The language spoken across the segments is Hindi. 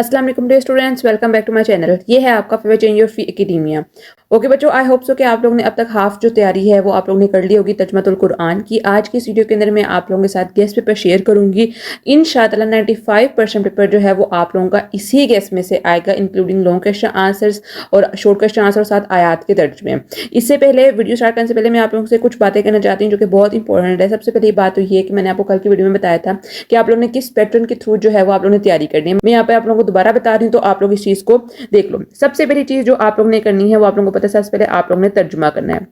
अस्सलाम वालेकुम dear students, welcome back to my channel. ये है आपका favourite change your fee academia. Okay बच्चों, आई होप सो कि आप लोगों ने अब तक हाफ जो तैयारी है वो आप लोगों ने कर ली होगी तर्जुमातुल कुरान की। आज की इस वीडियो के अंदर मैं आप लोगों के साथ गेस्ट पेपर शेयर करूंगी। इंशाअल्लाह 95% पेपर जो है वो आप लोगों का इसी गेस्ट में से आएगा, इंक्लूडिंग लॉन्ग क्वेश्चन आंसर्स और शॉर्ट क्वेश्चन आंसर, साथ आयात के तर्जुमे। इससे पहले वीडियो स्टार्ट करने से पहले मैं आप लोगों से कुछ बातें करना चाहती हूँ जो कि बहुत इंपॉर्टेंट है। सबसे पहली बात तो ये है कि मैंने आपको कल की वीडियो में बताया था कि आप लोगों ने किस पैटर्न के थ्रू जो है वो आप लोगों ने तैयारी करनी है। मैं यहाँ पे आप लोगों को दोबारा बता रही हूँ, तो आप लोग इस चीज को देख लो। सबसे पहली चीज जो आप लोगों ने करनी है वो आप लोगों को पता है, सबसे पहले आप लोगों ने तर्जुमा करना है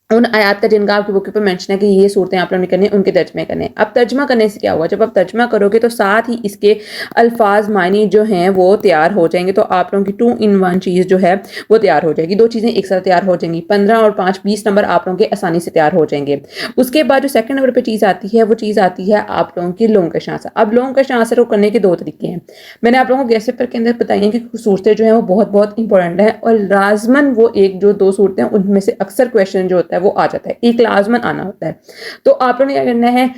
उन आयात का जिनका आपकी बुक पे मेंशन है कि ये सूरतें आप लोगों ने करनी है, उनके तर्जमे करने हैं। अब तर्जमा करने से क्या होगा, जब आप तर्जमा करोगे तो साथ ही इसके अल्फाज मायने जो हैं वो तैयार हो जाएंगे। तो आप लोगों की 2 in 1 चीज़ जो है वो तैयार हो जाएगी। 2 चीज़ें एक साथ तैयार हो जाएंगी। 15 और 5 20 नंबर आप लोगों के आसानी से तैयार हो जाएंगे। उसके बाद जो सेकंड नंबर पर चीज़ आती है वो चीज़ आती है आप लोगों की लॉन्ग क्वेश्चन आंसर। अब लॉन्ग क्वेश्चन आंसर को करने के 2 तरीके हैं। मैंने आप लोगों को गेस्ट पेपर के अंदर बताई है कि सूरतें जो है वो बहुत बहुत इंपॉर्टेंट है और लाजमन वो एक जो 2 सूरतें हैं उनमें से अक्सर क्वेश्चन जो होता है वो आ जाता है, लाजमन आना होता है। तो आप लोगों ने क्या करना है,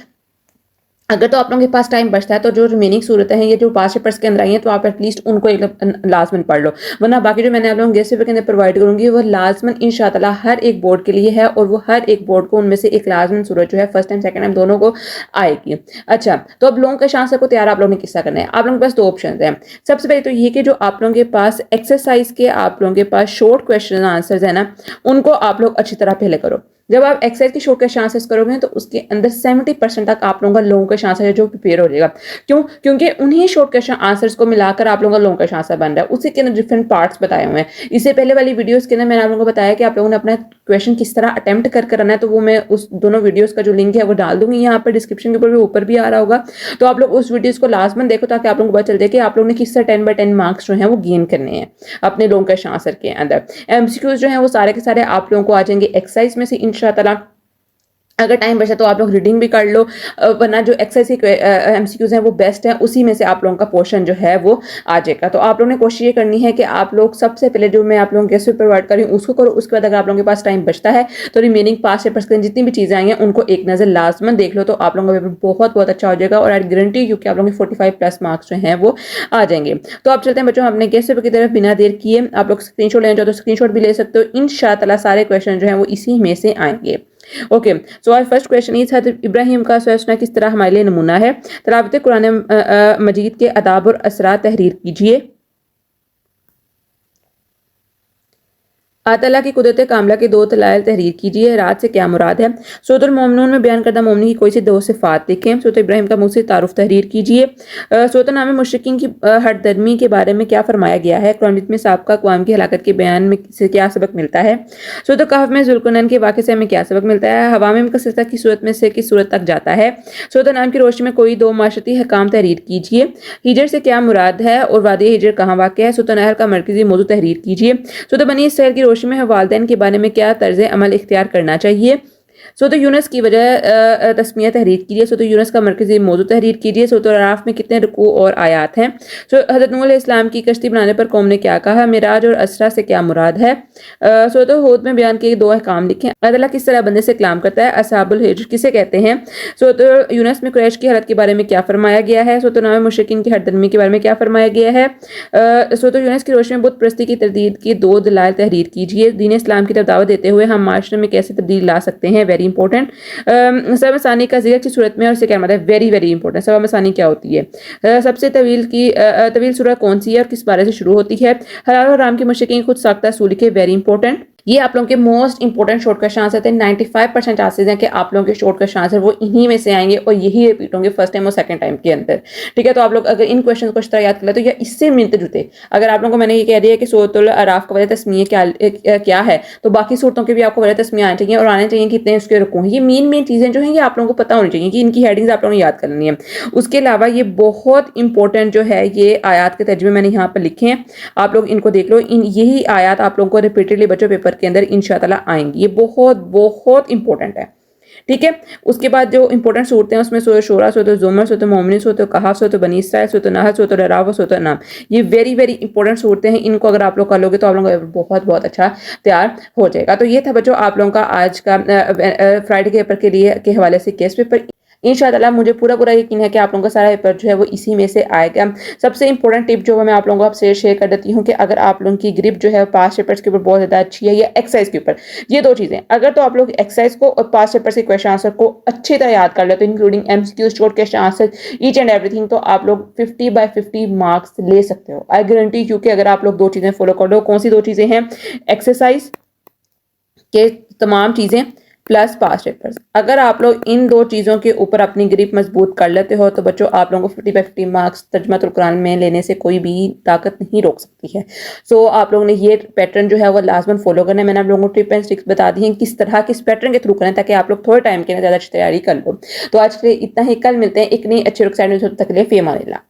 अगर तो आप लोगों के पास टाइम बचता है तो जो रिमेनिंग सूरतें हैं ये जो 5 पेपर्स के अंदर आई हैं तो आप एटलीस्ट उनको एक लाजमन पढ़ लो, वरना बाकी जो मैंने आप लोगों को गेस्ट पेपर के अंदर प्रोवाइड करूंगी वो लाजमन इंशाअल्लाह हर एक बोर्ड के लिए है और वो हर एक बोर्ड को उनमें से एक लाजमन सूरत जो है फर्स्ट टाइम सेकंड टाइम दोनों को आएगी। अच्छा, तो अब लॉन्ग क्वेश्चन आंसर को तैयार आप लोगों ने किसका करना है। आप लोगों के पास 2 ऑप्शन है। सबसे पहले तो ये कि जो आप लोगों के पास एक्सरसाइज के आप लोगों के पास शॉर्ट क्वेश्चन आंसर है ना, उनको आप लोग अच्छी तरह पहले करो। जब आप एक्सरसाइज की शॉर्ट क्वेश्चन आंसर्स करोगे तो उसके अंदर 70% तक आप लोगों का लॉन्ग क्वेश्चन आंसर है जो प्रिपेयर हो जाएगा। क्यों? क्योंकि उन्हीं शॉर्ट क्वेश्चन आंसर्स को मिलाकर आप लोगों का लॉन्ग क्वेश्चन आंसर बन रहा है। उसी के अंदर डिफरेंट पार्ट्स बताए हुए हैं। इससे पहले वाली वीडियोस के अंदर मैंने आप लोगों को बताया कि आप लोगों ने अपना क्वेश्चन किस तरह अटेम्प्ट कर करना है, तो वो मैं उस दोनों वीडियोस का जो लिंक है वो डाल दूंगी यहाँ पर डिस्क्रिप्शन के ऊपर भी, ऊपर भी आ रहा होगा। तो आप लोग उस वीडियोस को लाजमन देखो ताकि आप लोगों को पता चल जाए कि आप लोगों ने किस तरह 10/10 मार्क्स जो है वो गेन करने हैं अपने लॉन्ग क्वेश्चन आंसर के अंदर। एमसीक्यूज जो है वो सारे के सारे आप लोगों को आ जाएंगे एक्सरसाइज में से इंशाअल्लाह। अगर टाइम बचा तो आप लोग रीडिंग भी कर लो, वरना जो एक्सरसाइज के एमसीक्यूज हैं वो बेस्ट है, उसी में से आप लोगों का पोर्शन जो है वो आ जाएगा। तो आप लोगों ने कोशिश ये करनी है कि आप लोग सबसे पहले जो मैं आप लोगों को गेस्ट पेपर प्रोवाइड कर रही हूँ उसको करो। उसके बाद अगर आप लोगों के पास टाइम बचता है तो रिमेनिंग 5 पेपर्स के जितनी भी चीज़ें आई हैं उनको एक नज़र लाजमन देख लो, तो आप लोगों का पेपर बहुत बहुत अच्छा हो जाएगा और आई गारंटी क्योंकि आप लोगों के 45+ मार्क्स जो हैं वो आ जाएंगे। तो आप चलते हैं बच्चों अपने गेस्ट पेपर की तरफ बिना देर किए। आप लोग स्क्रीनशॉट लेना चाहो तो स्क्रीनशॉट भी ले सकते हो। इंशाअल्लाह सारे क्वेश्चन जो हैं वो इसी में से आएंगे। Okay, so our first question is Hazrat Ibrahim का सुना किस तरह हमारे लिए नमूना है। तिलावत कुरान मजीद के अदाब और असरात तहरीर कीजिए। अल्लाह की कुदरत कामला के 2 दलाइल तहरीर कीजिए। रात से क्या मुराद है। सूरतुल मोमिनून में बयान करदा मोमिन की कोई सी 2 सिफात लिखें। सूरत इब्राहिम का मुझसे तारुफ तहरीर कीजिए। सूरत नाम मुशरिकीन की हरदर्मी के बारे में क्या फरमाया गया है। कुरान में साबका अक़वाम की हलाकत के बयान में से क्या सबक मिलता है। सूरत कहफ में ज़ुल्क़रनैन के वाक़े से हमें क्या सबक मिलता है। हवा में मुकस्सरता की सूरत में से किस सूरत तक जाता है। सूरत नाम की रोशनी में कोई 2 माशरती हकाम तहरीर कीजिए। हिजर से क्या मुराद है और वादी हिजर कहाँ वाक़ है। सूरत नहल का मरकज़ी मौजू तहरीर कीजिए। सूरत बनी इसराइल की रोशनी में वालिदैन के बारे में क्या तर्ज अमल इख्तियार करना चाहिए। सूरत यूनुस की वजह तस्मिया तहरीर कीजिए। सूरत यूनुस का मरकज़ी मौजू तहरीर कीजिए। सूरत अराफ में कितने रुकू और आयात हैं। हज़रत नूह अलैहिस्सलाम की कश्ती बनाने पर कौम ने क्या कहा। मिराज और असरा से क्या मुराद है। सूरत हूद में बयान किए 2 अहकाम लिखें। अल्लाह किस तरह बंदे से कलाम करता है। असहाबुल हिज्र किसे कहते हैं। सूरत यूनुस में कुरैश की हालत के बारे में क्या फरमाया गया है। सूरत नाम मुशरिकीन की हरदर्मी के बारे में क्या फरमाया गया है। सूरत यूनुस की रोशनी में बुत परस्ती की तरदीद की 2 दलाइल तहरीर कीजिए। दीन इस्लाम की तरफ दावत देते हुए हम माशरे में कैसे तब्दील ला सकते हैं। Very important. सबब मसानी का जिक्र की सूरत में और इसे क्या मतलब है। Very very important. सबब मसानी क्या होती है। सबसे तवील सूरत कौन सी है और किस बारे से शुरू होती है। हलाल और हराम की मुशरिकीन खुद साख्ता असूल के। Very important. ये आप लोगों के most important short question answer थे। 95% चांसेस हैं कि आप लोगों के शॉर्ट क्वेश्चन आंसर वो इन्हीं में से आएंगे और यही रिपीट होंगे फर्स्ट टाइम और सेकंड टाइम के अंदर। ठीक है, तो आप लोग अगर इन क्वेश्चन को इस तरह याद कर ले तो ये इससे मिलते जुलते, अगर आप लोगों को मैंने ये कह दिया कि सूरतुल अराफ का वजह तस्मीया क्या है तो बाकी सूरतों के भी आपको वजह तस्मीया आनी चाहिए और आने चाहिए कितने उसके रुकू हैं। ये मेन चीज़ें जो हैं ये आप लोगों को पता होनी चाहिए कि इनकी हेडिंग्स आप लोगों ने याद करनी है। उसके अलावा ये बहुत इंपॉर्टेंट जो है ये आयात के तर्जुमे मैंने यहाँ पर लिखे हैं, आप लोग इनको देख लो। यही आयात आप लोगों को रिपीटेडली बच्चों पेपर के अंदर इंशाअल्लाह आएंगी। ये बहुत बहुत इंपॉर्टेंट है। ठीक है, उसके बाद जो इंपॉर्टेंट सूरतें हैं उसमें सूरत शूरा, सूरत ज़ुमर, सूरत मोमिन, सूरत कहफ, सूरत बनी इसराइल, सूरत नहल, सूरत अराफ, सूरत नाम, ये वेरी वेरी इंपॉर्टेंट सूरतें हैं। इनको अगर आप लोग कर लोगे तो आप लोगों का बहुत बहुत अच्छा तैयार हो जाएगा। तो ये था बच्चों आप लोगों का आज का फ्राइडे के पेपर के लिए के हवाले से केस पेपर। इंशाअल्लाह मुझे पूरा यकीन है कि आप लोगों का सारा पेपर जो है वो इसी में से आएगा। सबसे इंपॉर्टेंट टिप जो मैं आप लोगों को आपसे शेयर कर देती हूँ कि अगर आप लोगों की ग्रिप जो है पास्ट पेपर्स के ऊपर बहुत ज़्यादा अच्छी है या एक्सरसाइज के ऊपर, ये 2 चीज़ें अगर तो आप लोग एक्सरसाइज को और पास्ट पेपर्स के क्वेश्चन आंसर को अच्छी तरह याद कर लेते हो including MCQ, short question answer, each and everything, तो आप लोग 50/50 मार्क्स ले सकते हो, आई गारंटी। क्योंकि अगर आप लोग 2 चीज़ें फॉलो कर लो, कौन सी 2 चीज़ें हैं? एक्सरसाइज के तमाम चीज़ें प्लस पास्ट पेपर्स। अगर आप लोग इन 2 चीज़ों के ऊपर अपनी ग्रिप मजबूत कर लेते हो तो बच्चों आप लोगों को 50/50 मार्क्स तर्जुमातुल कुरान में लेने से कोई भी ताकत नहीं रोक सकती है। सो आप लोगों ने ये पैटर्न जो है वो लाजमन फॉलो करना है। मैंने आप लोगों को टिप एंड ट्रिक्स बता दी हैं किस तरह किस पैटर्न के थ्रू करें ताकि आप लोग थोड़े टाइम के लिए ज़्यादा अच्छी तैयारी कर लो। तो आज के लिए इतना ही, कल मिलते हैं एक नई अच्छी तक के लिए। फी अमानिल्लाह।